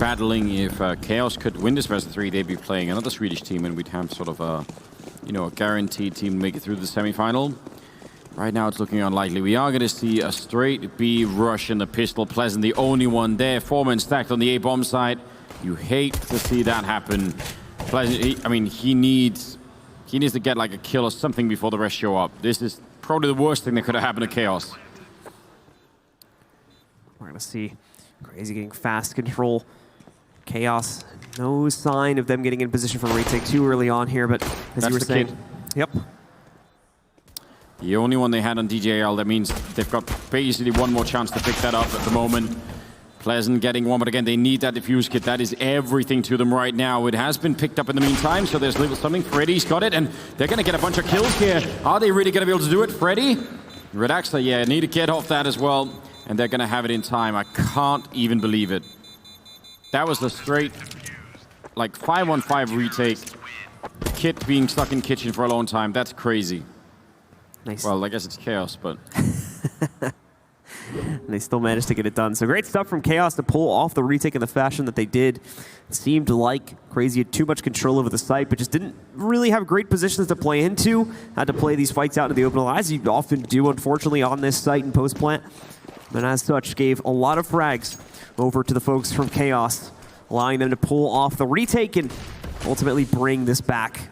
battling. If Chaos could win this best of 3, they'd be playing another Swedish team, and we'd have sort of a, you know, a guaranteed team to make it through the semifinal. Right now, it's looking unlikely. We are going to see a straight B rush in the pistol. Pleasant, the only one there. 4 men stacked on the A bomb side. You hate to see that happen. Pleasant, I mean, he needs to get like a kill or something before the rest show up. This is probably the worst thing that could have happened to Chaos. We're going to see Cr4zy getting fast control. Chaos, no sign of them getting in position for a retake too early on here, but as you were saying, kid. Yep. The only one they had on DJL, that means they've got basically one more chance to pick that up at the moment. Pleasant getting one, but again, they need that defuse kit. That is everything to them right now. It has been picked up in the meantime, so there's little something. Freddy's got it, and they're going to get a bunch of kills here. Are they really going to be able to do it? Freddy? Redaxa, yeah, need to get off that as well, and they're going to have it in time. I can't even believe it. That was the straight, like, 5-on-5 retake. Kit being stuck in kitchen for a long time. That's crazy. Nice. Well, I guess it's Chaos, but... And they still managed to get it done. So great stuff from Chaos to pull off the retake in the fashion that they did. It seemed like Cr4zy had too much control over the site, but just didn't really have great positions to play into. Had to play these fights out into the open, as you often do, unfortunately, on this site in post-plant. And as such, gave a lot of frags over to the folks from Chaos, allowing them to pull off the retake and ultimately bring this back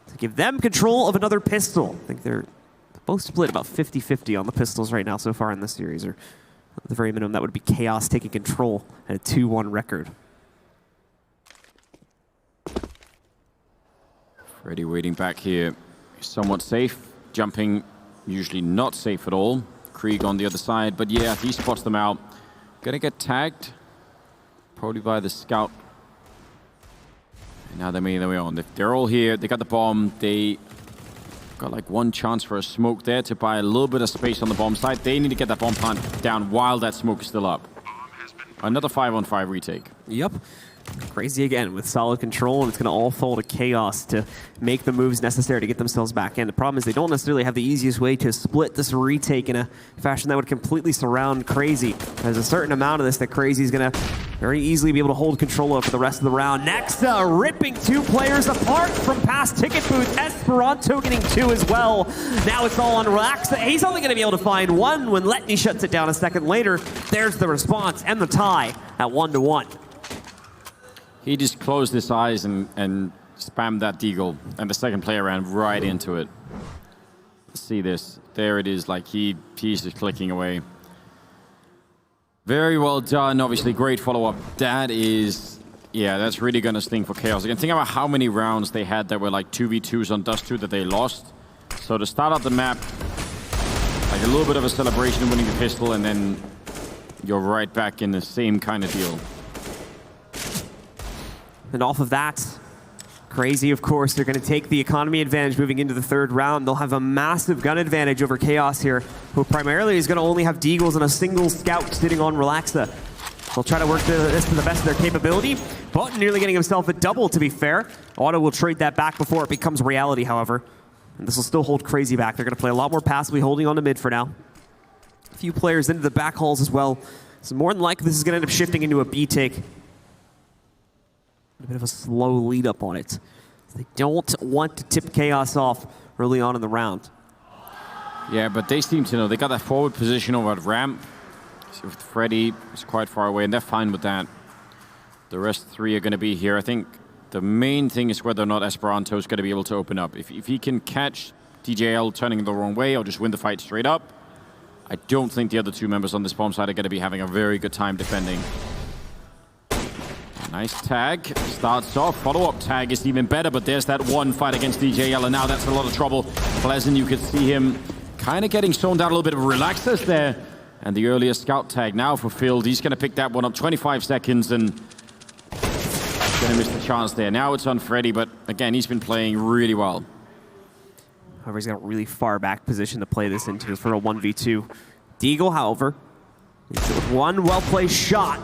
to give them control of another pistol. I think they're both split about 50-50 on the pistols right now so far in this series, or at the very minimum, that would be Chaos taking control at a 2-1 record. Freddy waiting back here. Somewhat safe. Jumping, usually not safe at all. Krieg on the other side, but yeah, he spots them out. Gonna get tagged, probably by the scout. And now they're making their way on. They're all here. They got the bomb. They got like one chance for a smoke there to buy a little bit of space on the bomb side. They need to get that bomb plant down while that smoke is still up. Another 5-on-5 retake. Yep. Cr4zy again with solid control, and it's going to all fall to Chaos to make the moves necessary to get themselves back in. The problem is they don't necessarily have the easiest way to split this retake in a fashion that would completely surround Cr4zy. There's a certain amount of this that Cr4zy is going to very easily be able to hold control of for the rest of the round. Next, ripping 2 players apart from past ticket booth. Esperanto getting 2 as well. Now it's all on Relax. He's only going to be able to find 1 when Letny shuts it down a second later. There's the response and the tie at 1-1. He just closed his eyes and spammed that deagle, and the second player ran right into it. See this. There it is, like he's just clicking away. Very well done, obviously great follow-up. That is, yeah, that's really gonna sting for Chaos. Again, think about how many rounds they had that were like 2v2s on Dust 2 that they lost. So to start out the map, like a little bit of a celebration winning the pistol, and then you're right back in the same kind of deal. And off of that, Cr4zy, of course, they're going to take the economy advantage moving into the 3rd round. They'll have a massive gun advantage over Chaos here, who primarily is going to only have deagles and a single scout sitting on Relaxa. They'll try to work this to the best of their capability, but nearly getting himself a double, to be fair. Otto will trade that back before it becomes reality, however. And this will still hold Cr4zy back. They're going to play a lot more passively, holding on to mid for now. A few players into the back halls as well. So more than likely, this is going to end up shifting into a B take. A bit of a slow lead up on it. They don't want to tip Chaos off early on in the round. Yeah, but they seem to know. They got that forward position over at ramp. So Freddy is quite far away, and they're fine with that. The rest 3 are going to be here. I think the main thing is whether or not Esperanto is going to be able to open up. If he can catch DJL turning the wrong way or just win the fight straight up, I don't think the other 2 members on this bomb side are going to be having a very good time defending. Nice tag. Starts off. Follow-up tag is even better, but there's that one fight against DJL, and now that's a lot of trouble. Pleasant, you could see him kind of getting zoned out a little bit of Relaxers there. And the earlier scout tag now fulfilled. He's going to pick that one up. 25 seconds, and going to miss the chance there. Now it's on Freddy, but again, he's been playing really well. However, he's got a really far back position to play this into for a 1v2. Deagle, however, with one well-placed shot,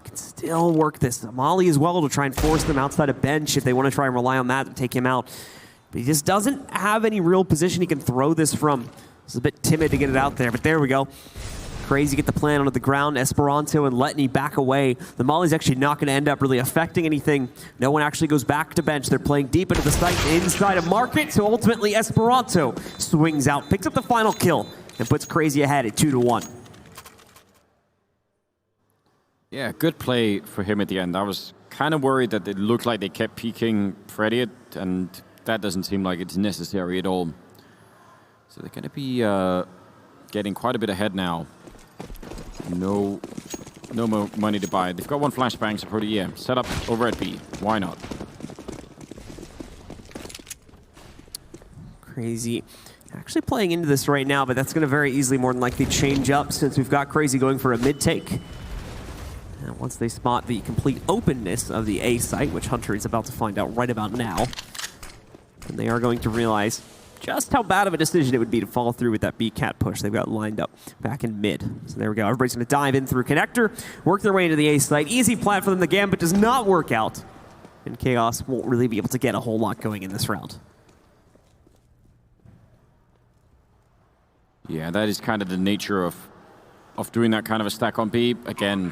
can still work this. Molly as well to try and force them outside a bench if they want to try and rely on that to take him out. But he just doesn't have any real position he can throw this from. It's a bit timid to get it out there, but there we go. Cr4zy get the plan onto the ground. Esperanto and Letney back away. The Molly's actually not going to end up really affecting anything. No one actually goes back to bench. They're playing deep into the site inside of Market. So ultimately, Esperanto swings out, picks up the final kill, and puts Cr4zy ahead at 2-1. Yeah, good play for him at the end. I was kind of worried that it looked like they kept peeking Freddy, and that doesn't seem like it's necessary at all. So they're going to be getting quite a bit ahead now. No more money to buy. They've got one flashbang, so probably, yeah, set up over at B. Why not? Cr4zy actually playing into this right now, but that's going to very easily, more than likely, change up since we've got Cr4zy going for a mid-take. And once they spot the complete openness of the A site, which Hunter is about to find out right about now, and they are going to realize just how bad of a decision it would be to follow through with that B-cat push they've got lined up back in mid. So there we go. Everybody's going to dive in through connector, work their way into the A site. Easy plan for them. The gambit does not work out, and Chaos won't really be able to get a whole lot going in this round. Yeah, that is kind of the nature of doing that kind of a stack on B. Again,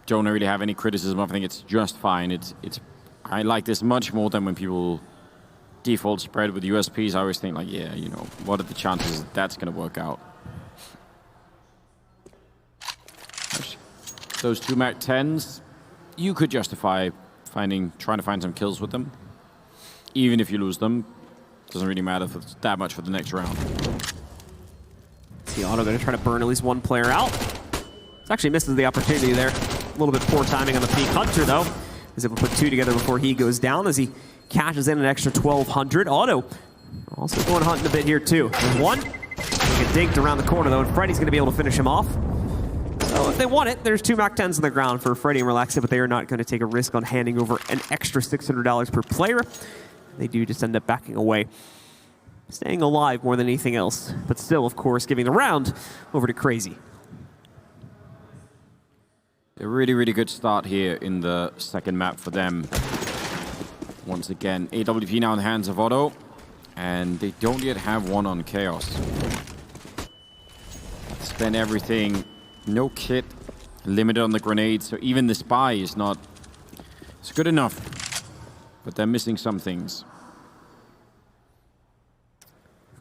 don't really have any criticism. I think it's just fine. I like this much more than when people default spread with USPs. I always think like, yeah, you know, what are the chances that's going to work out? Those two Mac 10s, you could justify trying to find some kills with them. Even if you lose them, doesn't really matter if it's that much for the next round. The Auto going to try to burn at least one player out. It actually misses the opportunity there. A little bit poor timing on the peak. Hunter, though, is able to put two together before he goes down as he cashes in an extra 1,200. Auto also going hunting a bit here, too. There's one. Get dinked around the corner, though, and Freddy's going to be able to finish him off. So if they want it, there's two Mac 10s on the ground for Freddy and Relaxa, but they are not going to take a risk on handing over an extra $600 per player. They do just end up backing away, staying alive more than anything else, but still, of course, giving the round over to Cr4zy. A really, really good start here in the second map for them. Once again, AWP now in the hands of Otto, and they don't yet have one on Chaos. Spend everything, no kit, limited on the grenades, so even the spy is not... It's good enough, but they're missing some things.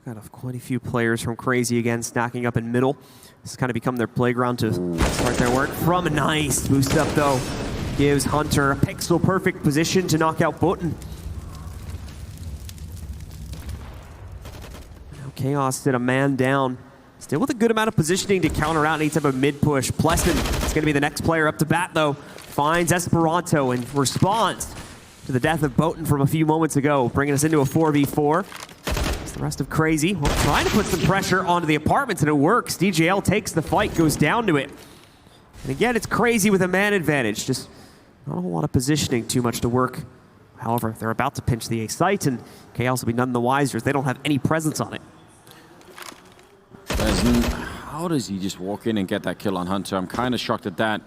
Got quite a few players from Cr4zy again stacking up in middle. This has kind of become their playground to start their work. From a nice boost up, though, gives Hunter a pixel-perfect position to knock out Botan. Now Chaos did a man down. Still with a good amount of positioning to counter out any type of mid-push. Pleston is going to be the next player up to bat, though. Finds Esperanto and responds to the death of Botan from a few moments ago, bringing us into a 4v4. The rest of Cr4zy, well, trying to put some pressure onto the apartments, and it works. DJL takes the fight, goes down to it. And again, it's Cr4zy with a man advantage. Just not a whole lot of positioning, too much to work. However, they're about to pinch the A site, and Chaos will be none the wiser as they don't have any presence on it. How does he just walk in and get that kill on Hunter? I'm kind of shocked at that.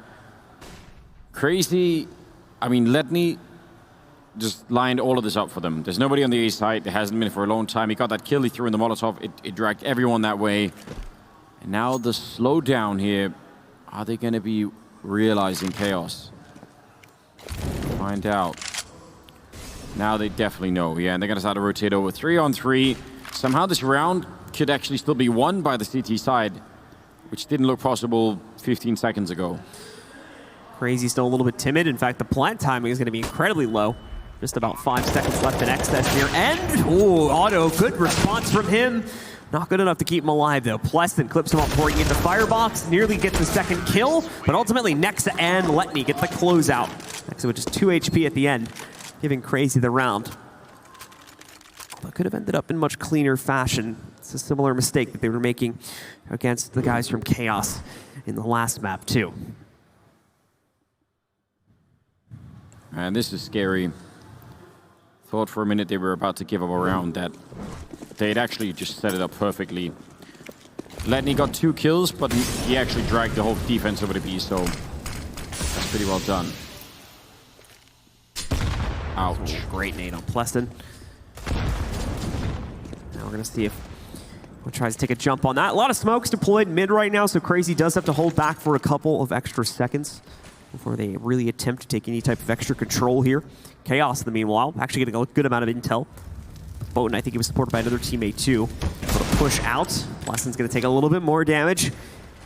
Cr4zy, I mean, Letney just lined all of this up for them. There's nobody on the A side. There hasn't been for a long time. He got that kill. He threw in the Molotov. It dragged everyone that way. And now the slowdown here. Are they going to be realizing Chaos? Find out. Now they definitely know. Yeah, and they're going to start to rotate over 3-on-3. Somehow this round could actually still be won by the CT side, which didn't look possible 15 seconds ago. Cr4zy still a little bit timid. In fact, the plant timing is going to be incredibly low. Just about 5 seconds left in excess here. And, ooh, Auto, good response from him. Not good enough to keep him alive, though. Pleston clips him up before he gets the firebox. Nearly gets the second kill, but ultimately Nexa and Letney get the closeout. Nexa with just 2 HP at the end, giving Cr4zy the round. That could have ended up in much cleaner fashion. It's a similar mistake that they were making against the guys from Chaos in the last map, too. And this is scary. Thought for a minute they were about to give up a round that they'd actually just set it up perfectly. Letney got 2 kills, but he actually dragged the whole defense over to B, so that's pretty well done. Ouch. Great nade on Pleston. Now we're going to see if Tries to take a jump on that. A lot of smokes deployed mid right now, so Cr4zy does have to hold back for a couple of extra seconds before they really attempt to take any type of extra control here. Chaos, in the meanwhile, actually getting a good amount of intel. Boten, I think he was supported by another teammate too. So to push out. Plessen's going to take a little bit more damage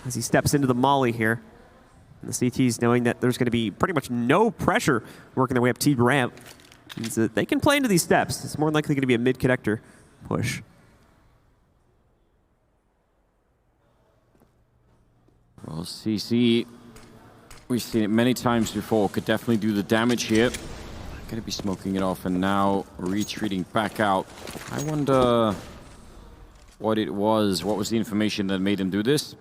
as he steps into the molly here. And the CTs, knowing that there's going to be pretty much no pressure working their way up T-ramp, means that they can play into these steps. It's more than likely going to be a mid-connector push. Well, Cr4zy, we've seen it many times before, could definitely do the damage here. Gonna be smoking it off and now retreating back out. I wonder what it was. What was the information that made him do this?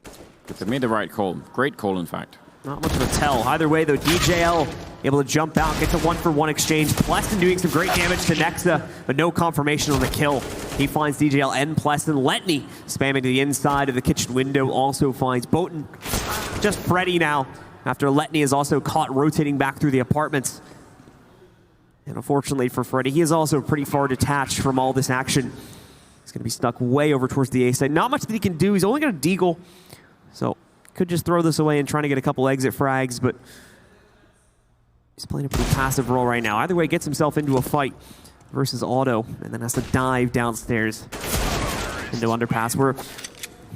But they made the right call. Great call, in fact. Not much of a tell. Either way, though, DJL able to jump out, get the 1-for-1 exchange. Plessen doing some great damage to Nexa, but no confirmation on the kill. He finds DJL and Plessen. Letney spamming to the inside of the kitchen window also finds Boten. Just Freddy now, after Letney is also caught rotating back through the apartments. And unfortunately for Freddy, he is also pretty far detached from all this action. He's going to be stuck way over towards the A side. Not much that he can do. He's only got a deagle, so could just throw this away and trying to get a couple exit frags, but he's playing a pretty passive role right now. Either way, gets himself into a fight versus Auto, and then has to dive downstairs into underpass. We're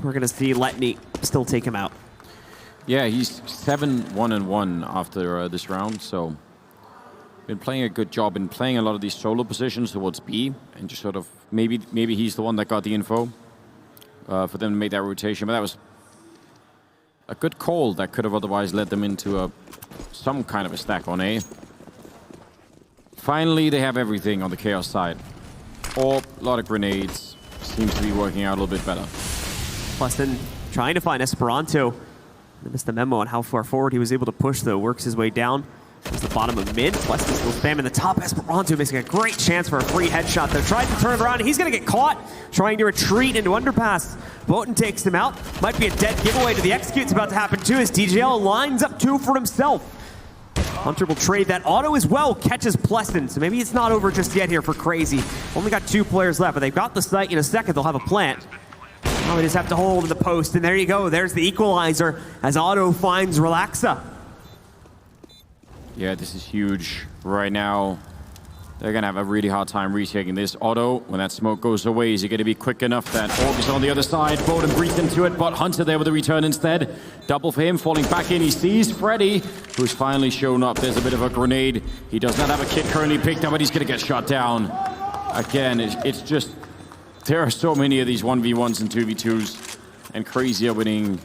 going to see Letney still take him out. Yeah, he's 7-1-1 after this round, so been playing a good job in playing a lot of these solo positions towards B, and just sort of maybe he's the one that got the info for them to make that rotation. But that was a good call that could have otherwise led them into some kind of a stack on A. Finally, they have everything on the Chaos side. A lot of grenades. Seems to be working out a little bit better. Plessen trying to find Esperanto. They missed the memo on how far forward he was able to push, though. Works his way down. It's the bottom of mid. Plessen still spamming the top. Esperanto missing a great chance for a free headshot, though. Tries to turn it around. He's going to get caught trying to retreat into underpass. Boten takes him out. Might be a dead giveaway to the execute. It's about to happen, too, as DJL lines up 2 for himself. Hunter will trade that. Auto as well catches Plessen, so maybe it's not over just yet here for Cr4zy. Only got 2 players left, but they've got the site. In a second, they'll have a plant. Now they just have to hold in the post, and there you go. There's the equalizer as Auto finds Relaxa. Yeah, this is huge right now. They're going to have a really hard time retaking this. Auto, when that smoke goes away, is he going to be quick enough that Orb is on the other side? Boten breathes into it, but Hunter there with the return instead. Double for him, falling back in. He sees Freddy, who's finally shown up. There's a bit of a grenade. He does not have a kit currently picked up, but he's going to get shot down. Again, it's just... There are so many of these 1v1s and 2v2s, and Cr4zy are winning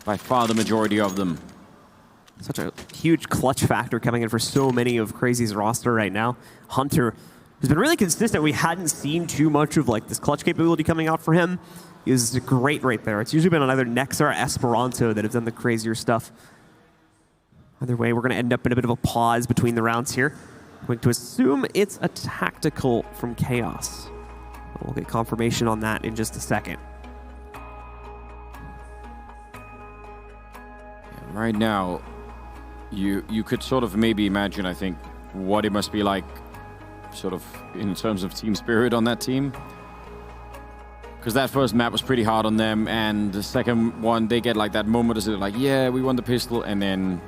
by far the majority of them. Such a huge clutch factor coming in for so many of Cr4zy's roster right now. Hunter has been really consistent. We hadn't seen too much of like this clutch capability coming out for him. He was great right there. It's usually been on either Nexa or Esperanto that have done the crazier stuff. Either way, we're going to end up in a bit of a pause between the rounds here. I'm going to assume it's a tactical from Chaos. We'll get confirmation on that in just a second. Right now, you could sort of maybe imagine, I think, what it must be like, sort of in terms of team spirit on that team. Because that first map was pretty hard on them, and the second one, they get like that moment as they're like, yeah, we won the pistol, and then,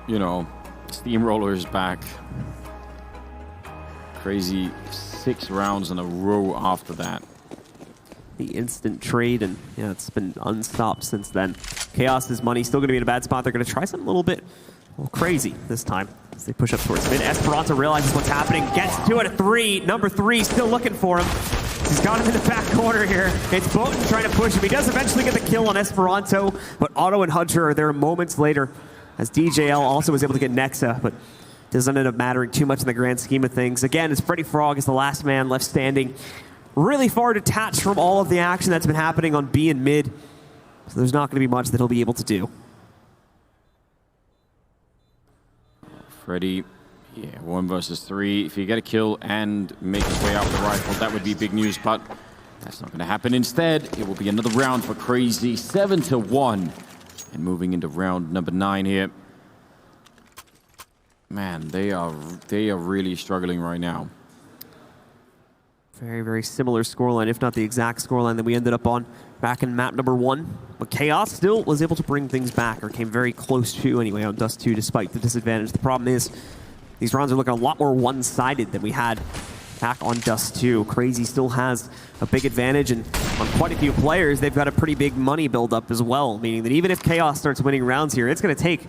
you know, Steamroller is back. Cr4zy 6 rounds in a row after that. The instant trade, and yeah, it's been unstopped since then. Chaos's money still going to be in a bad spot. They're going to try something a little bit crazy this time as they push up towards mid. Esperanto realizes what's happening, gets to it at 3. Number 3 still looking for him. He's got him in the back corner here. It's Boten trying to push him. He does eventually get the kill on Esperanto, but Auto and Hunter are there moments later as DJL also was able to get Nexa, but doesn't end up mattering too much in the grand scheme of things. Again, it's Freddy Frog is the last man left standing. Really far detached from all of the action that's been happening on B and mid. So there's not going to be much that he'll be able to do. Freddy, yeah, 1 versus 3. If you get a kill and make his way out with the rifle, that would be big news, but that's not going to happen. Instead, it will be another round for Cr4zy, 7-1. And moving into round number 9 here. Man, they are really struggling right now. Very, very similar scoreline, if not the exact scoreline that we ended up on back in map number 1. But Chaos still was able to bring things back, or came very close to anyway on Dust 2 despite the disadvantage. The problem is these rounds are looking a lot more one-sided than we had back on Dust 2. Cr4zy still has a big advantage, and on quite a few players, they've got a pretty big money build-up as well, meaning that even if Chaos starts winning rounds here, it's going to take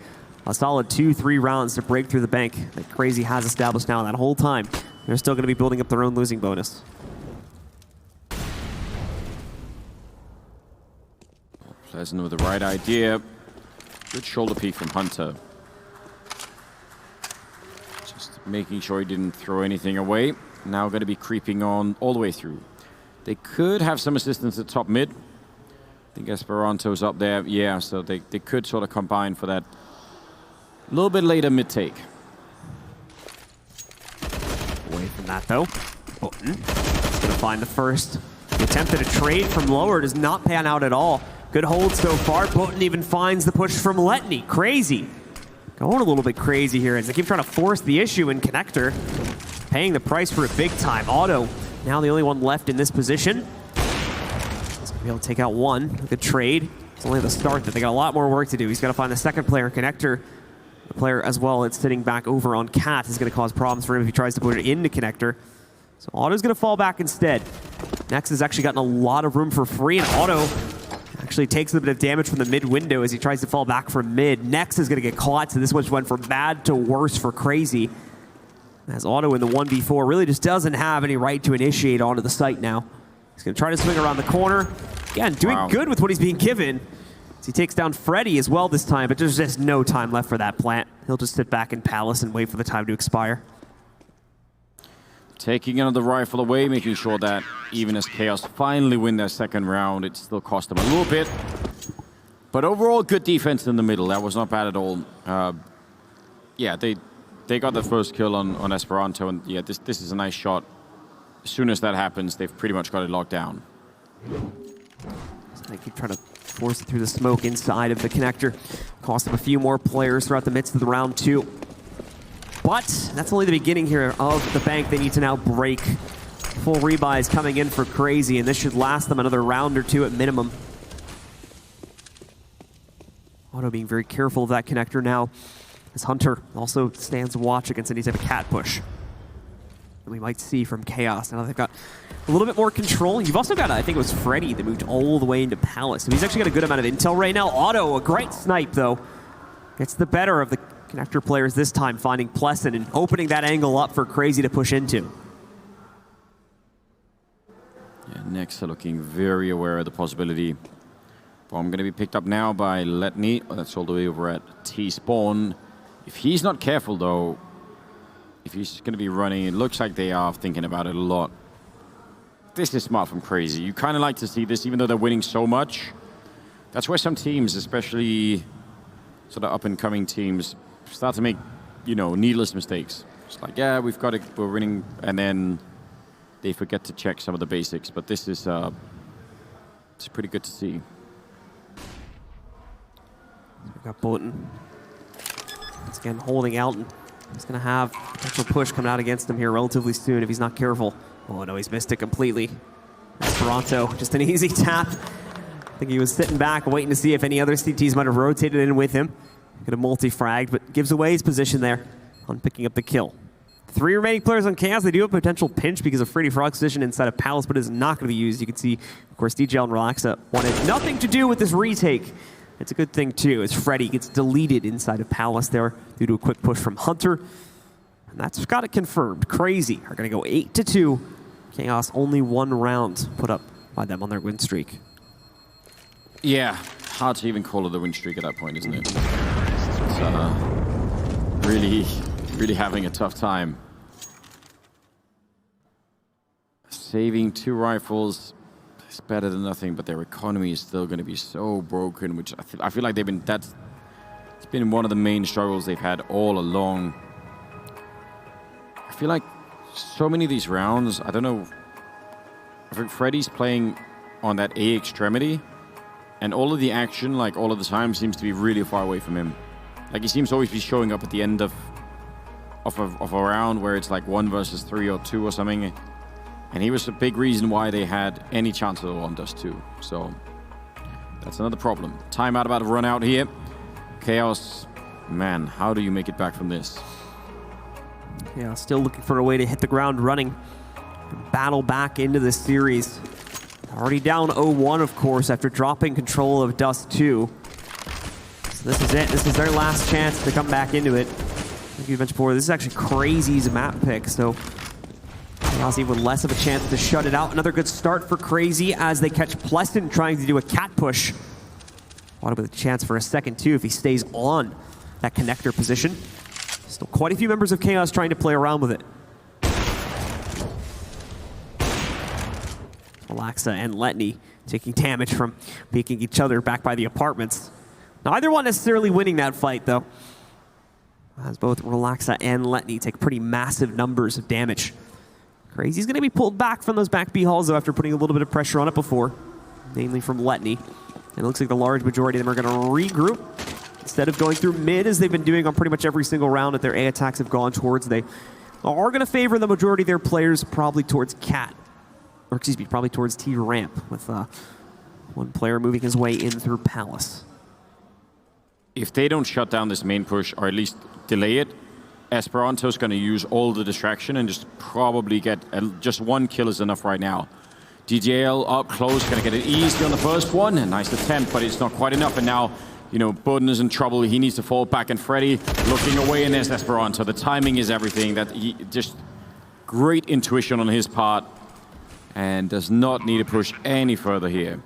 a solid 2-3 rounds to break through the bank that Cr4zy has established now. That whole time, they're still going to be building up their own losing bonus. Pleasant with the right idea. Good shoulder peek from Hunter. Just making sure he didn't throw anything away. Now going to be creeping on all the way through. They could have some assistance at top mid. I think Esperanto's up there. Yeah, so they could sort of combine for that a little bit later mid take. Away from that though. Button is going to find the first. The attempt at a trade from lower does not pan out at all. Good hold so far. Button even finds the push from Letney. Cr4zy going a little bit crazy here as they keep trying to force the issue in connector. Paying the price for it big time. Auto, now the only one left in this position. He's gonna be able to take out one. Good trade. It's only the start that they got a lot more work to do. He's got to find the second player in connector. The player as well that's sitting back over on Cat is going to cause problems for him if he tries to put it into connector. So Auto's going to fall back instead. Nex has actually gotten a lot of room for free, and Auto actually takes a bit of damage from the mid window as he tries to fall back from mid. Nex is going to get caught, so this one went from bad to worse for Cr4zy. As Auto in the 1v4 really just doesn't have any right to initiate onto the site now. He's going to try to swing around the corner. Again, doing good with what he's being given. As he takes down Freddy as well this time, but there's just no time left for that plant. He'll just sit back in Palace and wait for the time to expire. Taking another rifle away, making sure that even as Chaos finally win their second round, it still cost them a little bit. But overall, good defense in the middle. That was not bad at all. Yeah, they got the first kill on Esperanto, and yeah, this is a nice shot. As soon as that happens, they've pretty much got it locked down. So they keep trying to force it through the smoke inside of the connector. Cost them a few more players throughout the midst of the round 2. But that's only the beginning here of the bank. They need to now break. Full rebuys coming in for Cr4zy, and this should last them another round or 2 at minimum. Auto being very careful of that connector now, as Hunter also stands watch against any type of cat push that we might see from Chaos. Now they've got a little bit more control. You've also got, I think it was Freddy that moved all the way into Palace. So he's actually got a good amount of intel right now. Auto, a great snipe though. Gets the better of the connector players this time, finding Pleasant and opening that angle up for Cr4zy to push into. Yeah, Nexa looking very aware of the possibility. Bomb going to be picked up now by Letney. Oh, that's all the way over at T-Spawn. If he's not careful though, if he's going to be running, it looks like they are thinking about it a lot. This is smart from Cr4zy. You kind of like to see this, even though they're winning so much. That's where some teams, especially sort of up-and-coming teams, start to make, you know, needless mistakes. It's like, yeah, we've got it, we're winning, and then they forget to check some of the basics. But this is it's pretty good to see. We've got Bulletin. Once again, holding out, and he's going to have potential push coming out against him here relatively soon if he's not careful. Oh no, he's missed it completely. Esperanto, just an easy tap. I think he was sitting back waiting to see if any other CTs might have rotated in with him. Could have multi-fragged, but gives away his position there on picking up the kill. 3 remaining players on Chaos. They do have a potential pinch because of Freddy Frog's position inside of Palace, but it is not going to be used. You can see, of course, DJL and Relaxa wanted nothing to do with this retake. It's a good thing, too, as Freddy gets deleted inside of Palace there due to a quick push from Hunter. And that's got it confirmed. Cr4zy are going to go 8-2. Chaos only 1 round put up by them on their win streak. Yeah, hard to even call it a win streak at that point, isn't it? It's really having a tough time. Saving 2 rifles is better than nothing, but their economy is still going to be so broken, which I feel like it's been one of the main struggles they've had all along. I feel like so many of these rounds, I don't know, I think Freddy's playing on that A extremity, and all of the action, like all of the time, seems to be really far away from him. Like he seems to always be showing up at the end of a round where it's like 1 versus 3 or 2 or something. And he was a big reason why they had any chance of on Dust 2. So that's another problem. Timeout about to run out here. Chaos, man, how do you make it back from this? Yeah, still looking for a way to hit the ground running. Battle back into this series. Already down 0-1, of course, after dropping control of Dust 2. So this is it. This is their last chance to come back into it. Like you mentioned before, this is actually Cr4zy's map pick, so Chaos even less of a chance to shut it out. Another good start for Cr4zy as they catch Pleston trying to do a cat push. A bit of a chance for a second, too, if he stays on that connector position. Still quite a few members of Chaos trying to play around with it. Relaxa and Letney taking damage from peeking each other back by the apartments. Neither one necessarily winning that fight, though, as both Relaxa and Letney take pretty massive numbers of damage. Cr4zy's going to be pulled back from those back B halls, though, after putting a little bit of pressure on it before, namely from Letney. And it looks like the large majority of them are going to regroup instead of going through mid, as they've been doing on pretty much every single round that their A attacks have gone towards. They are going to favor the majority of their players probably towards Cat. Or excuse me, probably towards T ramp, with one player moving his way in through Palace. If they don't shut down this main push, or at least delay it, Esperanto's going to use all the distraction and just probably get just one kill is enough right now. DJL up close, going to get it easy on the first one. A nice attempt, but it's not quite enough. And now, you know, Bodden is in trouble. He needs to fall back, and Freddy looking away, and there's Esperanto. The timing is everything. Just great intuition on his part, and does not need to push any further here.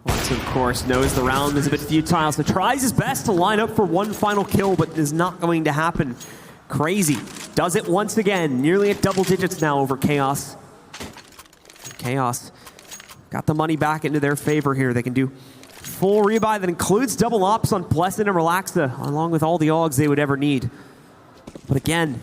Watson, of course, knows the round is a bit futile, so tries his best to line up for one final kill, but is not going to happen. Cr4zy does it once again, nearly at double digits now over Chaos. Chaos got the money back into their favor here. They can do full rebuy that includes double ops on Pleston and Relaxa, along with all the AUGs they would ever need. But again,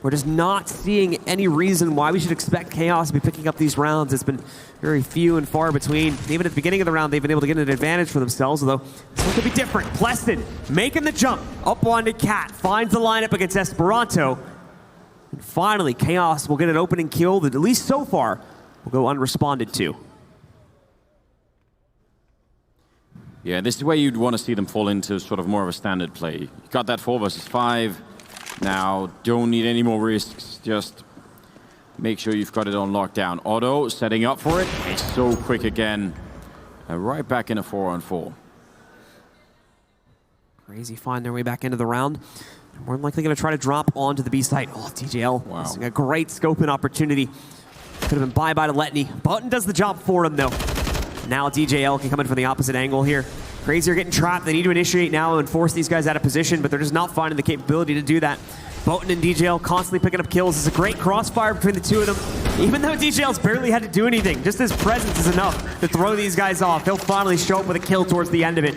we're just not seeing any reason why we should expect Chaos to be picking up these rounds. It's been very few and far between. Even at the beginning of the round, they've been able to get an advantage for themselves, although this one could be different. Pleston making the jump up onto Cat, finds the lineup against Esperanto. And finally, Chaos will get an opening kill that, at least so far, will go unresponded to. Yeah, this is where you'd want to see them fall into sort of more of a standard play. You got that 4 versus 5. Now, don't need any more risks. Just make sure you've got it on lockdown. Otto setting up for it. It's so quick again. Right back in a 4-on-4. Cr4zy find their way back into the round. More than likely going to try to drop onto the B site. Oh, DJL. Wow. Missing a great scoping opportunity. Could have been bye-bye to Letney. Button does the job for him, though. Now DJL can come in from the opposite angle here. Cr4zy are getting trapped. They need to initiate now and force these guys out of position, but they're just not finding the capability to do that. Boten and DJL constantly picking up kills. It's a great crossfire between the two of them. Even though DJL's barely had to do anything, just his presence is enough to throw these guys off. He'll finally show up with a kill towards the end of it.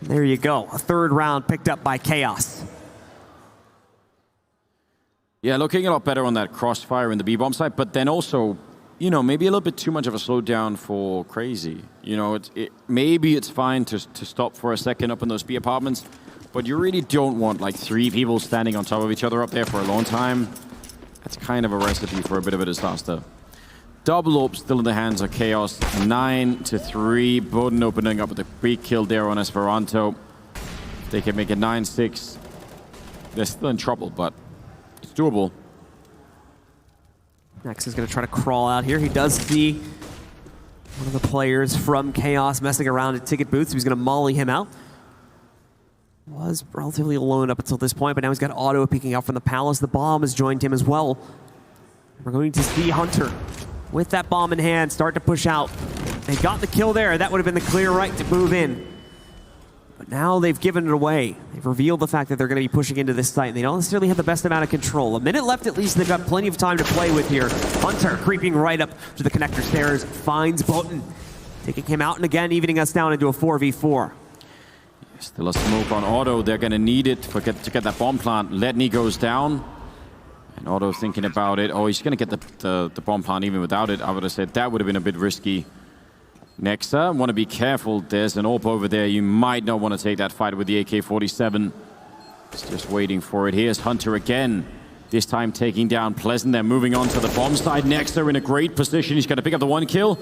There you go. A third round picked up by Chaos. Yeah, looking a lot better on that crossfire in the B-bomb side, but then also, you know, maybe a little bit too much of a slowdown for Cr4zy. You know, maybe it's fine to stop for a second up in those B apartments, but you really don't want like 3 people standing on top of each other up there for a long time. That's kind of a recipe for a bit of a disaster. Double up still in the hands of Chaos. 9-3. Bodden opening up with a big kill there on Esperanto. If they can make it 9-6, they're still in trouble, but it's doable. Next is going to try to crawl out here. He does see one of the players from Chaos messing around at ticket booths. He's going to molly him out. Was relatively alone up until this point, but now he's got Otto peeking out from the Palace. The bomb has joined him as well. We're going to see Hunter with that bomb in hand start to push out. They got the kill there. That would have been the clear right to move in. But now they've given it away. They've revealed the fact that they're going to be pushing into this site. They don't necessarily have the best amount of control. A minute left at least. They've got plenty of time to play with here. Hunter creeping right up to the connector stairs. Finds Boten. Taking him out and again evening us down into a 4v4. Still a smoke on Otto. They're going to need it to get that bomb plant. Letney goes down. And Otto thinking about it. Oh, he's going to get the bomb plant even without it. I would have said that would have been a bit risky. Nexa, want to be careful. There's an AWP over there. You might not want to take that fight with the AK-47. Just waiting for it. Here's Hunter again. This time taking down Pleasant. They're moving on to the bomb side next. They're in a great position. He's going to pick up the 1 kill.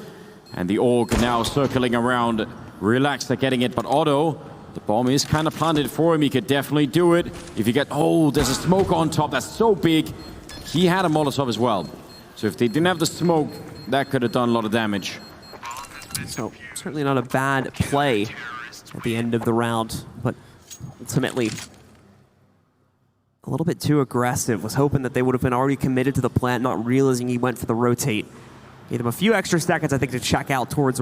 And the Org now circling around. Relax, they're getting it. But Otto, the bomb is kind of planted for him. He could definitely do it. If you get... Oh, there's a smoke on top. That's so big. He had a Molotov as well. So if they didn't have the smoke, that could have done a lot of damage. So certainly not a bad play at the end of the round. But ultimately... a little bit too aggressive. Was hoping that they would have been already committed to the plant, not realizing he went for the rotate. Gave them a few extra seconds, I think, to check out towards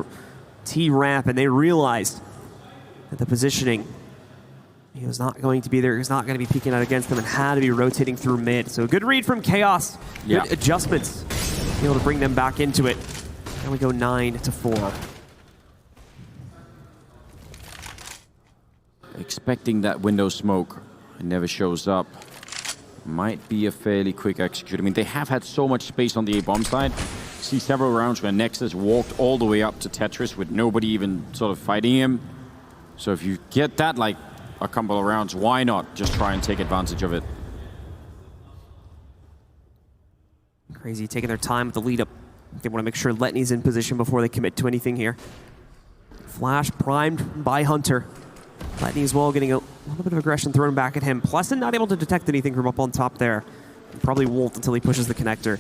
T-ramp, and they realized that the positioning, he was not going to be there. He was not going to be peeking out against them and had to be rotating through mid. So a good read from Chaos. Good adjustments. Be able to bring them back into it. And we go 9-4. Expecting that window smoke. It never shows up. Might be a fairly quick execute. I mean, they have had so much space on the A-bomb side. See several rounds where Nexus walked all the way up to Tetris with nobody even sort of fighting him. So if you get that, like, a couple of rounds, why not just try and take advantage of it? Crazy taking their time with the lead up. They want to make sure Letney's in position before they commit to anything here. Flash primed by Hunter. Letney as well getting a little bit of aggression thrown back at him. Pleasant not able to detect anything from up on top there. Probably won't until he pushes the connector.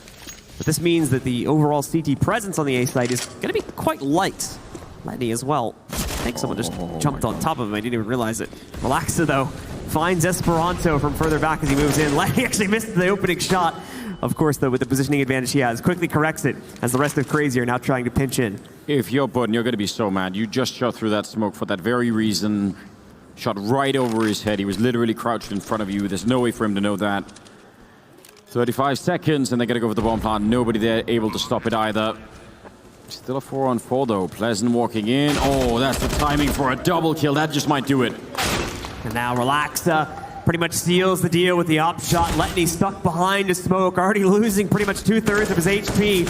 But this means that the overall CT presence on the A side is going to be quite light. Letney as well. I think someone just jumped on top of him. I didn't even realize it. Relaxa, though, finds Esperanto from further back as he moves in. Letney actually missed the opening shot. Of course, though, with the positioning advantage he has, quickly corrects it as the rest of Cr4zy are now trying to pinch in. If you're Button, you're going to be so mad. You just shot through that smoke for that very reason. Shot right over his head. He was literally crouched in front of you. There's no way for him to know that. 35 seconds, and they're going to go for the bomb plant. Nobody there able to stop it either. Still a 4-on-4, though. Pleasant walking in. Oh, that's the timing for a double kill. That just might do it. And now Relaxa pretty much seals the deal with the op shot. Letney stuck behind a smoke, already losing pretty much 2/3 of his HP.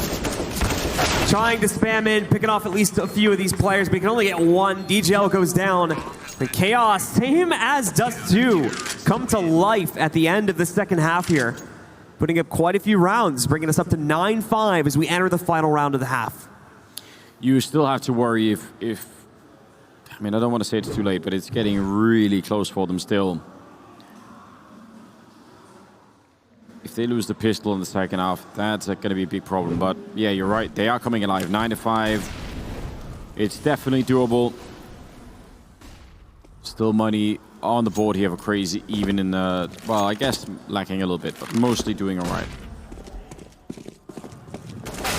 Trying to spam in, picking off at least a few of these players, but he can only get one. DJL goes down. And Chaos, same as Dust 2, come to life at the end of the second half here. Putting up quite a few rounds, bringing us up to 9-5 as we enter the final round of the half. You still have to worry if I mean, I don't want to say it's too late, but it's getting really close for them still. If they lose the pistol in the second half, that's going to be a big problem. But yeah, you're right. They are coming alive. 9-5. It's definitely doable. Still money on the board here for Cr4zy, even in the, well, I guess lacking a little bit, but mostly doing all right.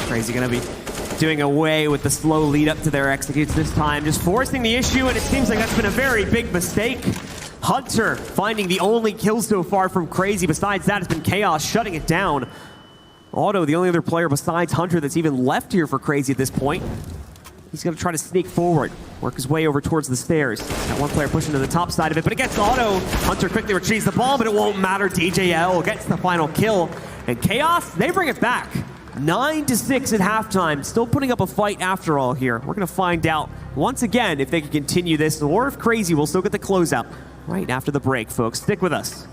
Cr4zy going to be doing away with the slow lead up to their executes this time, just forcing the issue, and it seems like that's been a very big mistake. Hunter finding the only kill so far from Cr4zy. Besides that, it's been Chaos shutting it down. Otto, the only other player besides Hunter that's even left here for Cr4zy at this point. He's going to try to sneak forward, work his way over towards the stairs. Got one player pushing to the top side of it, but it gets Otto. Hunter quickly retrieves the ball, but it won't matter. DJL gets the final kill. And Chaos, they bring it back. 9-6 at halftime. Still putting up a fight after all here. We're going to find out once again if they can continue this, or if Cr4zy will still get the closeout right after the break, folks. Stick with us.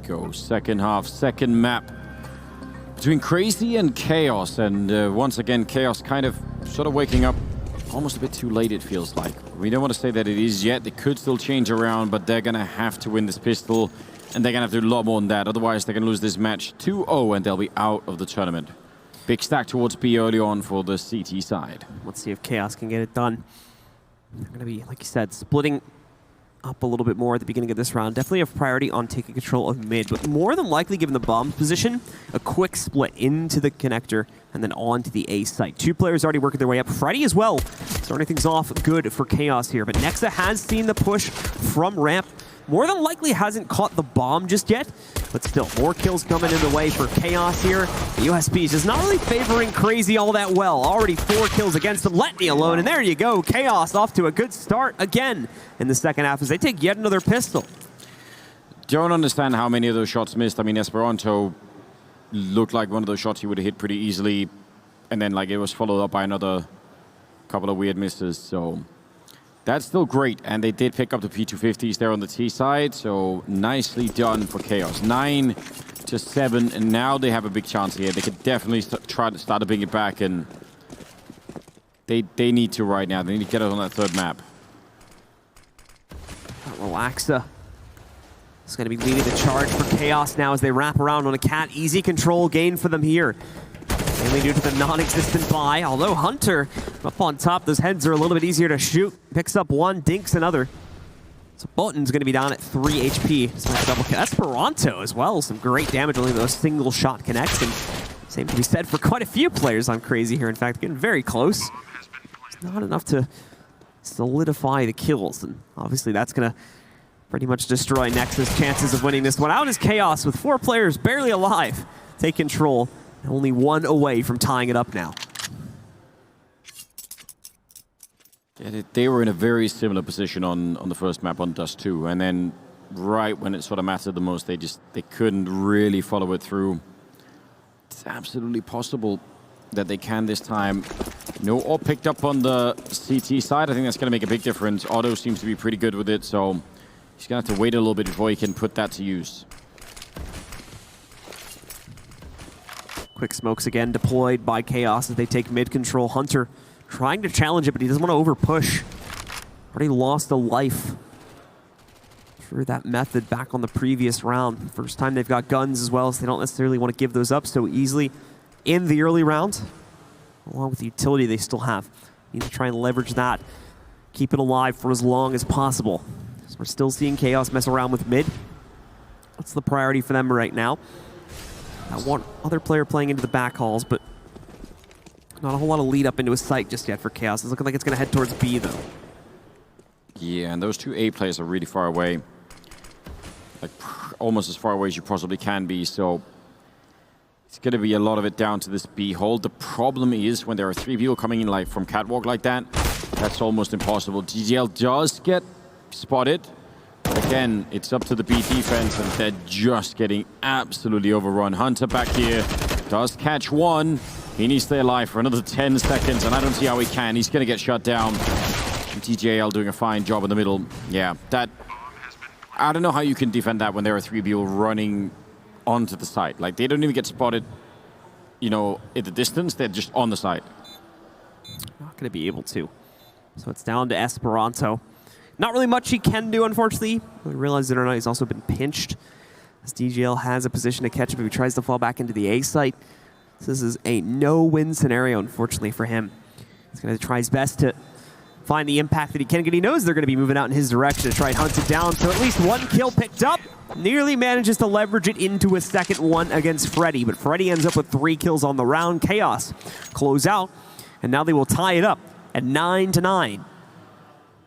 go. Second half, second map between Cr4zy and Chaos. And once again, Chaos kind of sort of waking up almost a bit too late, it feels like. We don't want to say that it is yet. They could still change around, but they're going to have to win this pistol. And they're going to have to do a lot more than that. Otherwise, they're going to lose this match 2-0 and they'll be out of the tournament. Big stack towards B early on for the CT side. Let's see if Chaos can get it done. They're going to be, like you said, splitting up a little bit more at the beginning of this round. Definitely have priority on taking control of mid, but more than likely, given the bomb position, a quick split into the connector and then on to the A site. Two players already working their way up. Freddy as well, starting things off good for Chaos here, but Nexa has seen the push from ramp. More than likely hasn't caught the bomb just yet, but still, more kills coming in the way for Chaos here. The USP is just not really favoring Cr4zy all that well. Already 4 kills against them, let me alone, and there you go. Chaos off to a good start again in the second half as they take yet another pistol. Don't understand how many of those shots missed. I mean, Esperanto looked like one of those shots he would have hit pretty easily, and then like it was followed up by another couple of weird misses, so... That's still great, and they did pick up the P250s there on the T side, so nicely done for Chaos. 9-7, and now they have a big chance here. They could definitely try to start to bring it back, and they need to right now. They need to get it on that third map. Relaxa is going to be leading the charge for Chaos now as they wrap around on a cat. Easy control gain for them here. Mainly due to the non-existent buy, although Hunter up on top, those heads are a little bit easier to shoot. Picks up one, dinks another. So Bolton's going to be down at 3 HP. So double kill. Esperanto as well, some great damage, only those single shot connects. And same can be said for quite a few players on Cr4zy here. In fact, getting very close. It's not enough to solidify the kills. And obviously that's going to pretty much destroy Nexa's chances of winning this one out as Chaos with 4 players barely alive take control. Only 1 away from tying it up now. Yeah, they were in a very similar position on the first map on Dust 2, and then right when it sort of mattered the most, they couldn't really follow it through. It's absolutely possible that they can this time. No AWP picked up on the CT side. I think that's going to make a big difference. Otto seems to be pretty good with it, so he's going to have to wait a little bit before he can put that to use. Quick smokes again deployed by Chaos as they take mid control. Hunter trying to challenge it, but he doesn't want to over push. Already lost a life through that method back on the previous round. First time they've got guns as well, so they don't necessarily want to give those up so easily in the early round. Along with the utility they still have. Need to try and leverage that. Keep it alive for as long as possible. So we're still seeing Chaos mess around with mid. That's the priority for them right now. One other player playing into the back halls, but not a whole lot of lead up into a site just yet for Chaos. It's looking like it's going to head towards B, though. Yeah, and those 2 A players are really far away. Like, almost as far away as you possibly can be, so it's going to be a lot of it down to this B hole. The problem is when there are 3 people coming in like from catwalk like that, that's almost impossible. DGL does get spotted. Again, it's up to the B defense, and they're just getting absolutely overrun. Hunter back here does catch one. He needs to stay alive for another 10 seconds, and I don't see how he can. He's going to get shut down. DJL doing a fine job in the middle. Yeah, that... I don't know how you can defend that when there are 3 people running onto the site. Like, they don't even get spotted, you know, at the distance. They're just on the site. Not going to be able to. So it's down to Esperanto. Not really much he can do, unfortunately. I realize it or not, he's also been pinched. As DGL has a position to catch up if he tries to fall back into the A site. This is a no-win scenario, unfortunately, for him. He's going to try his best to find the impact that he can get. He knows they're going to be moving out in his direction to try and hunt it down. So at least 1 kill picked up. Nearly manages to leverage it into a second one against Freddy. But Freddy ends up with 3 kills on the round. Chaos close out. And now they will tie it up at 9-9.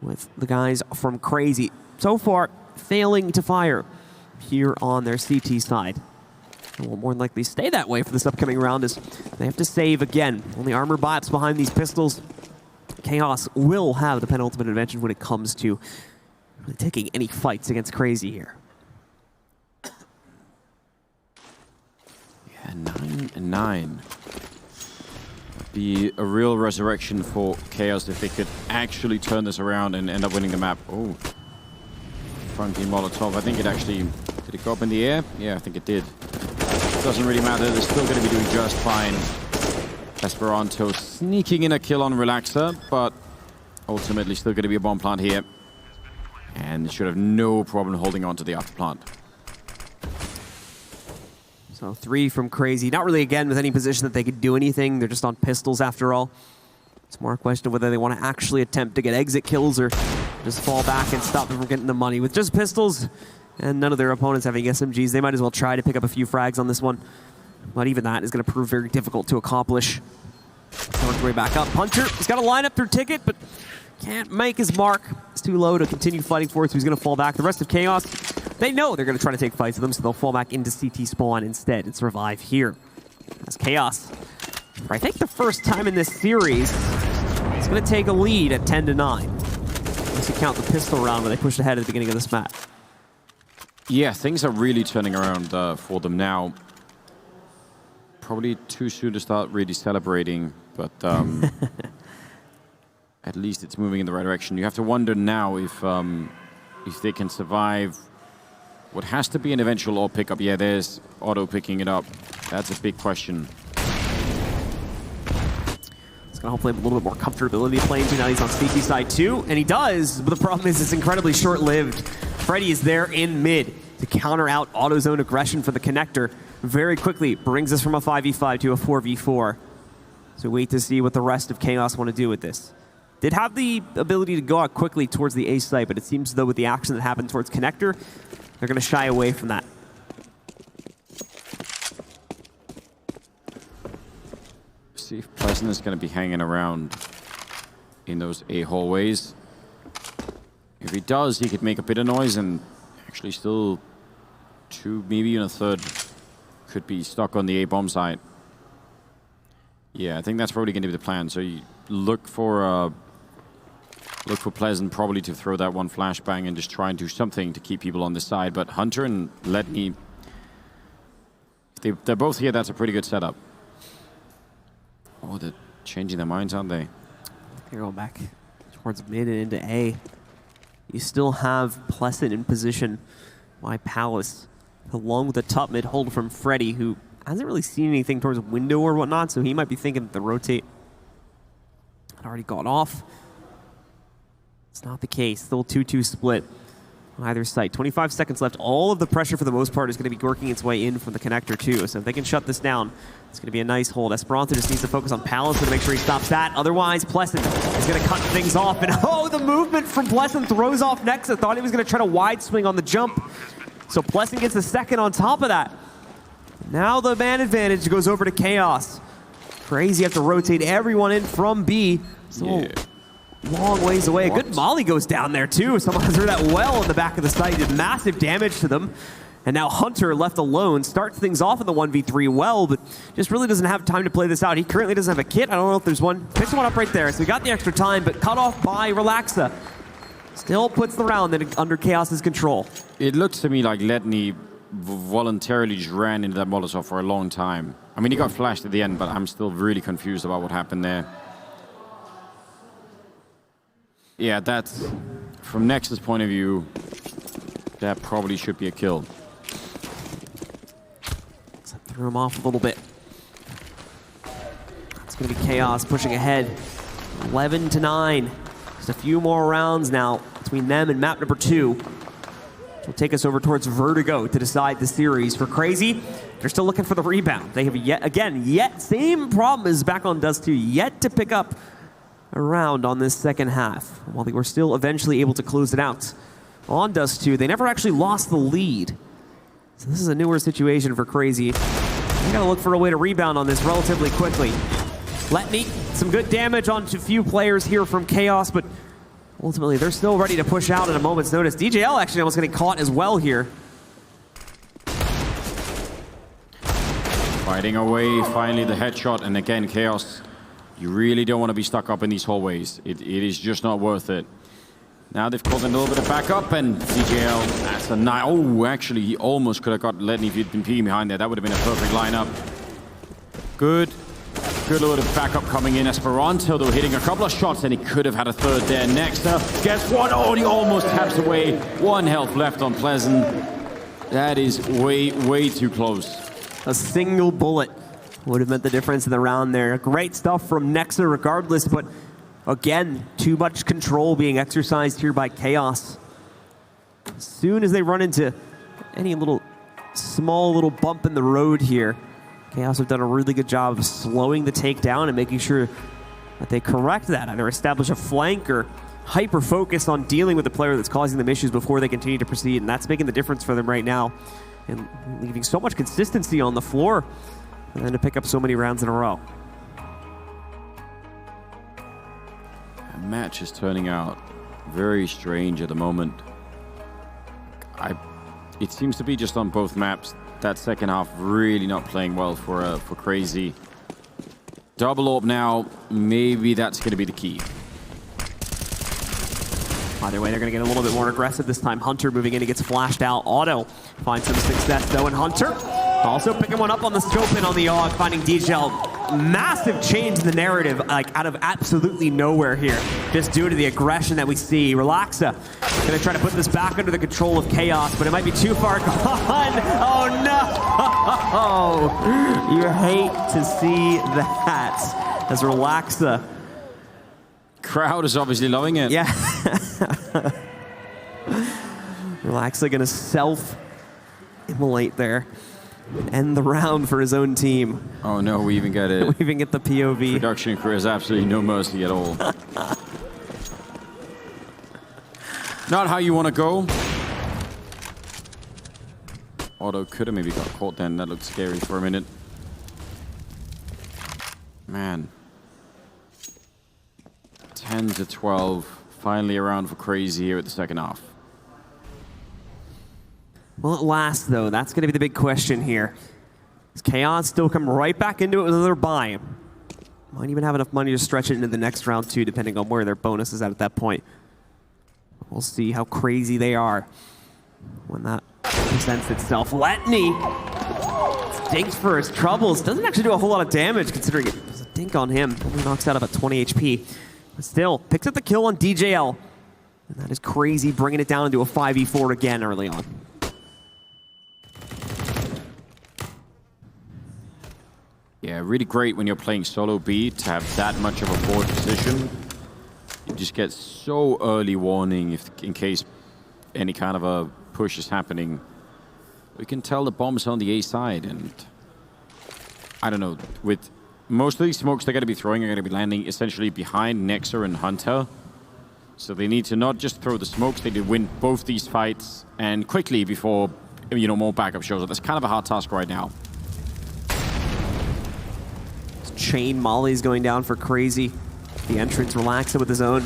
With the guys from Cr4zy so far failing to fire here on their CT side. And will more than likely stay that way for this upcoming round as they have to save again. Only armor bots behind these pistols. Chaos will have the penultimate advantage when it comes to really taking any fights against Cr4zy here. Yeah, 9-9. Be a real resurrection for Chaos if they could actually turn this around and end up winning the map. Oh, funky Molotov. I think it actually Did it go up in the air? Yeah, I think it did. Doesn't really matter. They're still going to be doing just fine. Esperanto sneaking in a kill on Relaxer, but ultimately still going to be a bomb plant here. And should have no problem holding on to the after plant. So 3 from Cr4zy. Not really, again, with any position that they could do anything. They're just on pistols after all. It's more a question of whether they want to actually attempt to get exit kills or just fall back and stop them from getting the money. With just pistols and none of their opponents having SMGs, they might as well try to pick up a few frags on this one. But even that is going to prove very difficult to accomplish. Work their way back up. Hunter, he's got a line up through Ticket, but can't make his mark. It's too low to continue fighting for it, so he's going to fall back. The rest of Chaos, they know they're going to try to take fights with them, so they'll fall back into CT spawn instead and survive here. As Chaos, for I think the first time in this series, it's going to take a lead at 10-9. Unless you count the pistol round where they pushed ahead at the beginning of this match. Yeah, things are really turning around for them now. Probably too soon to start really celebrating, but at least it's moving in the right direction. You have to wonder now if they can survive what has to be an eventual AWP pickup. Yeah, there's Auto picking it up. That's a big question. It's going to hopefully have a little bit more comfortability playing to now. He's on sneaky side too, and he does, but the problem is it's incredibly short-lived. Freddy is there in mid to counter out Auto zone aggression for the connector. Very quickly brings us from a 5v5 to a 4v4. So wait to see what the rest of Chaos want to do with this. Did have the ability to go out quickly towards the A site, but it seems as though with the action that happened towards connector, they're going to shy away from that. See if Pleasant is going to be hanging around in those A hallways. If he does, he could make a bit of noise and actually still 2, maybe even a third could be stuck on the A bomb site. Yeah, I think that's probably going to be the plan. So you look for Pleasant probably to throw that one flashbang and just try and do something to keep people on this side. But Hunter and Letney, they're both here. That's a pretty good setup. Oh, they're changing their minds, aren't they? They're going back towards mid and into A. You still have Pleasant in position by Palace, along with the top mid hold from Freddy, who hasn't really seen anything towards a window or whatnot, so he might be thinking that the rotate had already gone off. It's not the case. Still 2-2 split on either side. 25 seconds left. All of the pressure, for the most part, is going to be working its way in from the connector, too. So if they can shut this down, it's going to be a nice hold. Esperanto just needs to focus on Palace to make sure he stops that. Otherwise, Pleasant is going to cut things off. And oh, the movement from Pleasant throws off Nexa. Thought he was going to try to wide swing on the jump. So Pleasant gets the second on top of that. Now the man advantage goes over to Chaos. Cr4zy have to rotate everyone in from B. So long ways away. A good molly goes down there too. Someone threw that well in the back of the site. Did massive damage to them. And now Hunter, left alone, starts things off in the 1v3 well, but just really doesn't have time to play this out. He currently doesn't have a kit. I don't know if there's one. Picks one up right there. So we got the extra time, but cut off by Relaxa. Still puts the round under Chaos's control. It looks to me like Letney voluntarily just ran into that Molotov for a long time. I mean, he got flashed at the end, but I'm still really confused about what happened there. Yeah, that's, from Nexus' point of view, that probably should be a kill. So threw him off a little bit. It's going to be Chaos pushing ahead. 11-9. Just a few more rounds now between them and map number 2. Will take us over towards Vertigo to decide the series. For Cr4zy, they're still looking for the rebound. They have yet same problem as back on Dust 2, yet to pick up a round on this second half. While they were still eventually able to close it out on Dust 2, they never actually lost the lead. So this is a newer situation for Cr4zy. They gotta look for a way to rebound on this relatively quickly. Letney, some good damage onto a few players here from Chaos, but ultimately, they're still ready to push out at a moment's notice. DJL actually almost getting caught as well here. Fighting away, finally the headshot, and again, Chaos. You really don't want to be stuck up in these hallways. It is just not worth it. Now they've called in a little bit of backup, and DJL, that's a nice... Oh, actually, he almost could have got Letney if he'd been peeking behind there. That would have been a perfect lineup. Good little bit of backup coming in. Esperanto, though, hitting a couple of shots, and he could have had a third there. Next up, gets one. Oh, he almost taps away. 1 health left on Pleasant. That is way too close. A single bullet would have meant the difference in the round there. Great stuff from Nexa regardless, but again, too much control being exercised here by Chaos. As soon as they run into any small little bump in the road here, Chaos have done a really good job of slowing the takedown and making sure that they correct that, either establish a flank or hyper-focus on dealing with the player that's causing them issues before they continue to proceed, and that's making the difference for them right now, and leaving so much consistency on the floor, and then to pick up so many rounds in a row. The match is turning out very strange at the moment. It seems to be just on both maps. That second half really not playing well for Cr4zy. Double orb now, maybe that's going to be the key. Either way, they're going to get a little bit more aggressive this time. Hunter moving in, he gets flashed out. Auto finds some success though, and Hunter also picking one up on the scope and on the AUG, finding DJL. Massive change in the narrative, like out of absolutely nowhere here, just due to the aggression that we see. Relaxa going to try to put this back under the control of Chaos, but it might be too far gone. Oh no! You hate to see that as Relaxa. Crowd is obviously loving it. Yeah. Relaxa going to self-immolate there. End the round for his own team. Oh no, we even get it. We even get the POV. Production crew has absolutely no mercy at all. Not how you want to go. Auto could have maybe got caught then. That looked scary for a minute. Man. 10-12. Finally around for Cr4zy here at the second half. Will it last, though? That's going to be the big question here. Does Chaos still come right back into it with another buy? Might even have enough money to stretch it into the next round, too, depending on where their bonus is at that point. We'll see how crazy they are when that presents itself. Letney stinks for his troubles. Doesn't actually do a whole lot of damage, considering it was a dink on him. Only knocks out about 20 HP. But still, picks up the kill on DJL. And that is Cr4zy, bringing it down into a 5v4 again early on. Yeah, really great when you're playing solo B to have that much of a forward position. You just get so early warning in case any kind of a push is happening. We can tell the bomb's on the A side, and I don't know, with most of these smokes they're going to be throwing are going to be landing essentially behind Nexa and Hunter. So they need to not just throw the smokes, they need to win both these fights and quickly before, you know, more backup shows up. That's kind of a hard task right now. Chain mollies going down for Cr4zy. The entrance Relaxa with his own.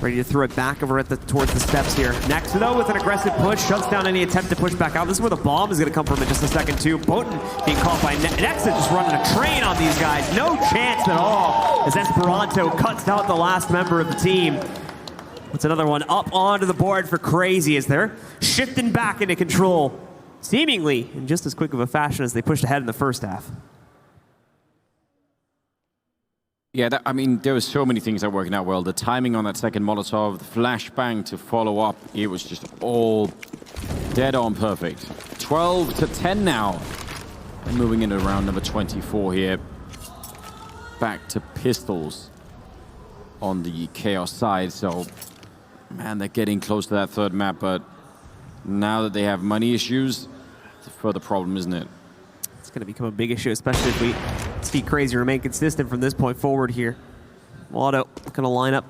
Ready to throw it back over towards the steps here. Next, though, with an aggressive push, shuts down any attempt to push back out. This is where the bomb is going to come from in just a second, too. Potent being caught by Nexa, just running a train on these guys. No chance at all as Esperanto cuts out the last member of the team. What's another one up onto the board for Cr4zy as they're shifting back into control, seemingly in just as quick of a fashion as they pushed ahead in the first half. Yeah, I mean, there were so many things that were working out well. The timing on that second Molotov, the flashbang to follow up, it was just all dead on perfect. 12-10 now. And moving into round number 24 here. Back to pistols on the Chaos side. So, man, they're getting close to that third map, but now that they have money issues, it's a further problem, isn't it? It's going to become a big issue, especially if we see Cr4zy remain consistent from this point forward here. Auto going to line up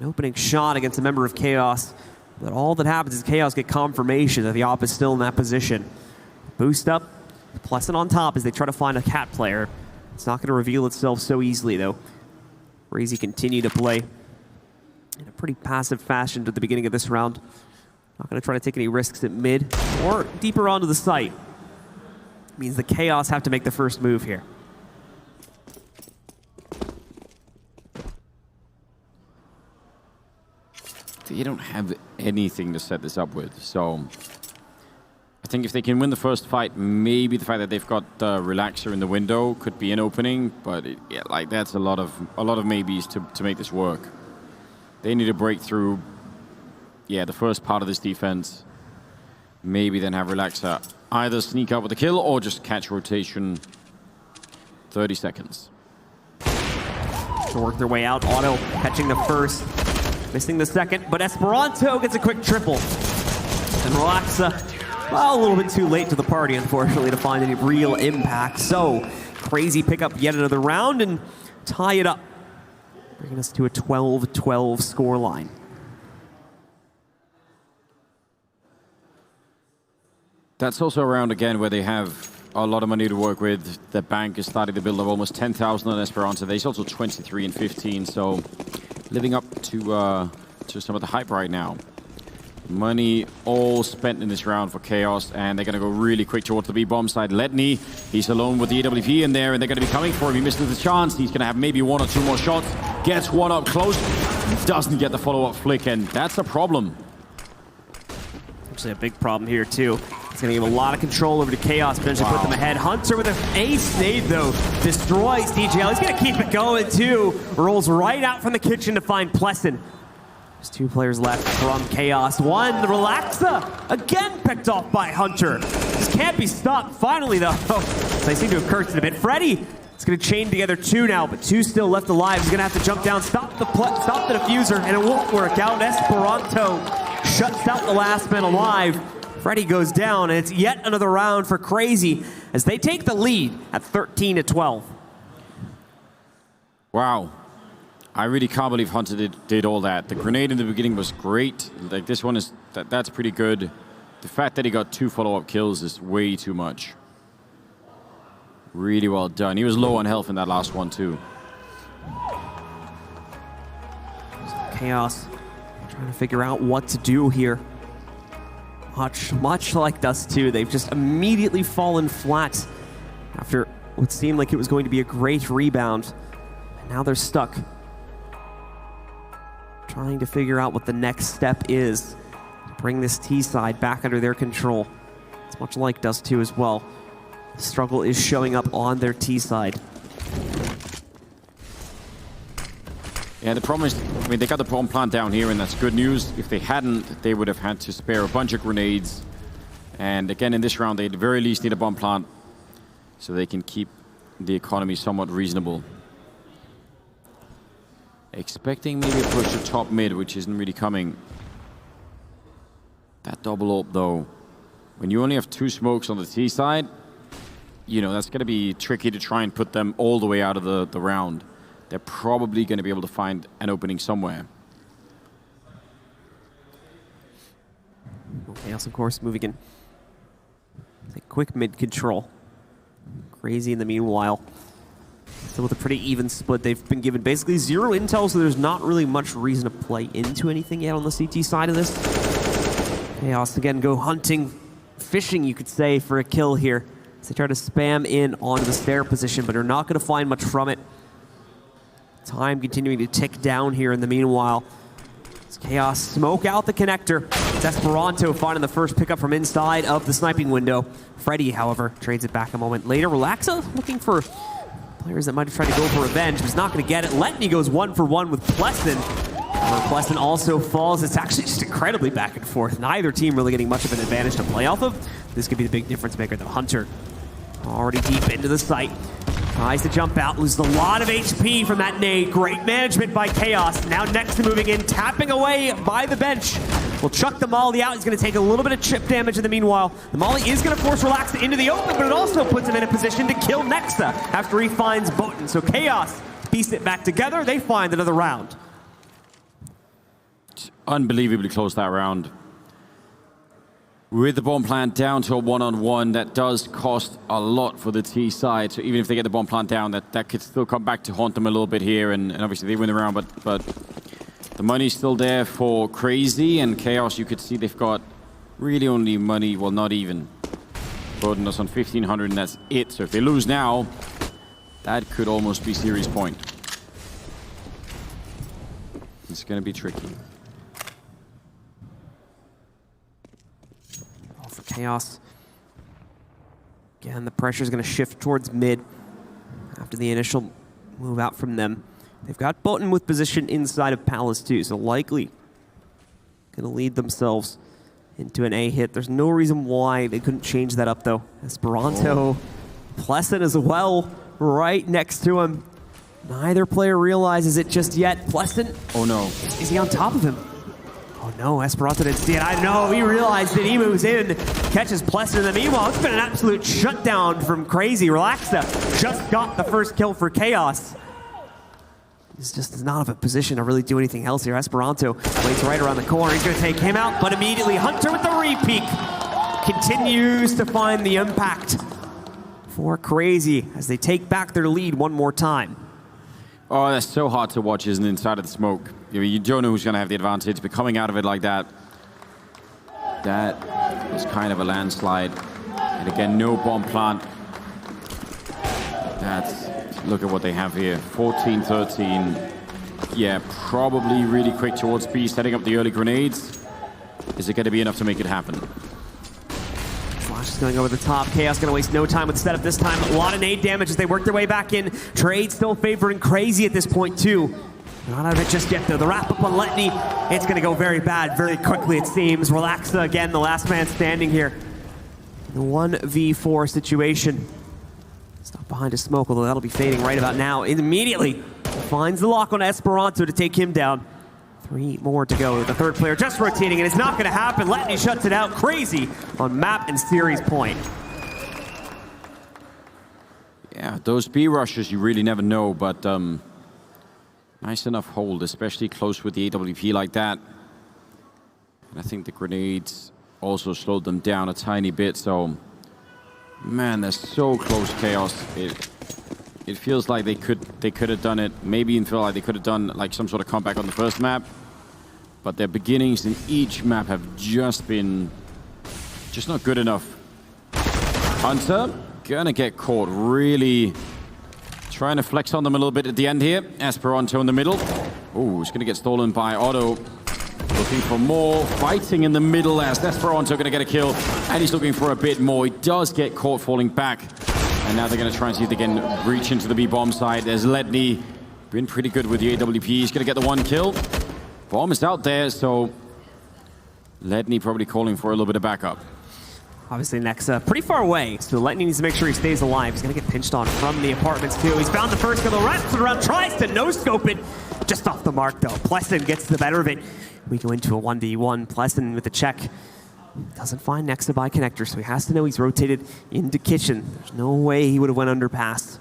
an opening shot against a member of Chaos. But all that happens is Chaos get confirmation that the op is still in that position. Boost up, plus it on top as they try to find a cat player. It's not going to reveal itself so easily, though. Cr4zy continue to play in a pretty passive fashion to the beginning of this round. Not going to try to take any risks at mid or deeper onto the site. Means the Chaos have to make the first move here. They don't have anything to set this up with, so I think if they can win the first fight, maybe the fact that they've got the Relaxer in the window could be an opening, but yeah, like that's a lot of maybes to make this work. They need to break through, yeah, the first part of this defense. maybe then have Relaxer either sneak out with the kill or just catch rotation. 30 seconds. To work their way out. Auto catching the first, missing the second, but Esperanto gets a quick triple. And Relaxa, well, a little bit too late to the party, unfortunately, to find any real impact. So, Cr4zy pick up yet another round and tie it up, bringing us to a 12-12 scoreline. That's also a round again where they have a lot of money to work with. The bank is starting to build up almost 10,000 on Esperanto. There's also 23 and 15, so living up to some of the hype right now. Money all spent in this round for Chaos, and they're going to go really quick towards the B-bomb side. Letney, he's alone with the AWP in there, and they're going to be coming for him. He misses the chance. He's going to have maybe 1 or 2 more shots. Gets one up close. Doesn't get the follow-up flick, and that's a problem. Actually, a big problem here, too. It's going to give a lot of control over to Chaos, potentially put them ahead. Hunter with an ace nade, though, destroys DJL. He's going to keep it going, too. Rolls right out from the kitchen to find Pleasant. There's 2 players left from Chaos. One, Relaxa, again picked off by Hunter. This can't be stopped. Finally, though, they seem to have cursed it a bit. Freddy is going to chain together 2 now, but 2 still left alive. He's going to have to jump down, stop the diffuser, and it won't work out. Esperanto shuts out the last man alive. Freddy goes down, and it's yet another round for Cr4zy as they take the lead at 13-12. Wow. I really can't believe Hunter did all that. The grenade in the beginning was great. Like, this one is, that's pretty good. The fact that he got 2 follow-up kills is way too much. Really well done. He was low on health in that last one, too. Chaos trying to figure out what to do here. Much like Dust 2, they've just immediately fallen flat after what seemed like it was going to be a great rebound. And now they're stuck, trying to figure out what the next step is to bring this T side back under their control. It's much like Dust 2 as well. The struggle is showing up on their T side. Yeah, the problem is, I mean, they got the bomb plant down here, and that's good news. If they hadn't, they would have had to spare a bunch of grenades. And again, in this round, they at the very least need a bomb plant so they can keep the economy somewhat reasonable. Expecting maybe a push to top mid, which isn't really coming. That double ult, though, when you only have 2 smokes on the T side, you know, that's going to be tricky to try and put them all the way out of the round. They're probably going to be able to find an opening somewhere. Chaos, of course, moving in. A quick mid control. Cr4zy in the meanwhile. Still with a pretty even split. They've been given basically 0 intel, so there's not really much reason to play into anything yet on the CT side of this. Chaos again go hunting, fishing, you could say, for a kill here. So they try to spam in onto the stair position, but are not going to find much from it. Time continuing to tick down here in the meanwhile. It's Chaos smoke out the connector. It's Esperanto finding the first pickup from inside of the sniping window. Freddy, however, trades it back a moment later. Relaxa looking for players that might have tried to go for revenge, but he's not going to get it. Letney goes 1 for 1 with Pleasant. Pleasant also falls. It's actually just incredibly back and forth. Neither team really getting much of an advantage to play off of. This could be the big difference maker, though. Hunter already deep into the site. Tries to jump out, loses a lot of HP from that nade. Great management by Chaos. Now next to moving in, tapping away by the bench. Will chuck the Molly out. He's going to take a little bit of chip damage in the meanwhile. The Molly is going to force Relaxa into the open, but it also puts him in a position to kill Nexa after he finds Botan. So Chaos piece it back together. They find another round. Unbelievably close that round. With the bomb plant down to a 1-on-1, that does cost a lot for the T side. So even if they get the bomb plant down, that could still come back to haunt them a little bit here. And obviously they win the round, but the money's still there for Cr4zy and Chaos. You could see they've got really only money, well, not even. Boden is on 1,500 and that's it. So if they lose now, that could almost be series point. It's going to be tricky. Chaos. Again, the pressure is going to shift towards mid after the initial move out from them. They've got Botan with position inside of Palace too, so likely going to lead themselves into an A hit. There's no reason why they couldn't change that up, though. Esperanto, Pleasant as well, right next to him. Neither player realizes it just yet. Pleasant, Oh no. is he on top of him? Oh no, Esperanto didn't see it. I know, he realized it. He moves in, catches Pleasant. And meanwhile, it's been an absolute shutdown from Cr4zy. Relaxa just got the first kill for Chaos. He's just not in a position to really do anything else here. Esperanto waits right around the corner. He's going to take him out, but immediately Hunter with the repeat continues to find the impact for Cr4zy as they take back their lead one more time. Oh, that's so hard to watch, isn't it, inside of the smoke? You don't know who's going to have the advantage, but coming out of it like that, that was kind of a landslide. And again, no bomb plant. Look at what they have here. 14-13. Yeah, probably really quick towards B, setting up the early grenades. Is it going to be enough to make it happen? Flash is going over the top. Chaos going to waste no time with the setup this time. A lot of nade damage as they work their way back in. Trade still favoring Cr4zy at this point, too. Not out of it just yet, though. The wrap-up on Letney, it's going to go very bad very quickly, it seems. Relaxa again, the last man standing here. The 1v4 situation. Stop behind a smoke, although that'll be fading right about now. Immediately finds the lock on Esperanto to take him down. 3 more to go. The third player just rotating, and it's not going to happen. Letney shuts it out. Cr4zy on map and series point. Yeah, those B rushes you really never know, but nice enough hold, especially close with the AWP like that. And I think the grenades also slowed them down a tiny bit, so man, they're so close, Chaos. It feels like they could have done it. Maybe even feel like they could have done like some sort of comeback on the first map. But their beginnings in each map have just been not good enough. Hunter gonna get caught, really trying to flex on them a little bit at the end here. Esperanto in the middle. Oh, it's gonna get stolen by Otto. Looking for more, fighting in the middle as Esperanto gonna get a kill, and he's looking for a bit more. He does get caught falling back, and now they're gonna try and see if they can reach into the B bomb side. There's Letney, been pretty good with the AWP. He's gonna get the 1 kill. Bomb is out there, so Letney probably calling for a little bit of backup. Obviously, Nexa pretty far away, so Letney needs to make sure he stays alive. He's going to get pinched on from the apartments, too. He's found the first kill, wraps it around, tries to no-scope it. Just off the mark, though. Pleasant gets the better of it. We go into a 1v1. Pleasant with the check. Doesn't find Nexa by connector, so he has to know he's rotated into kitchen. There's no way he would have went underpass.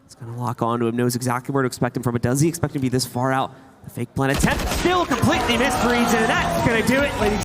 He's going to lock onto him, knows exactly where to expect him from, but does he expect him to be this far out? The fake plant attempt still completely misreads, and that's going to do it, ladies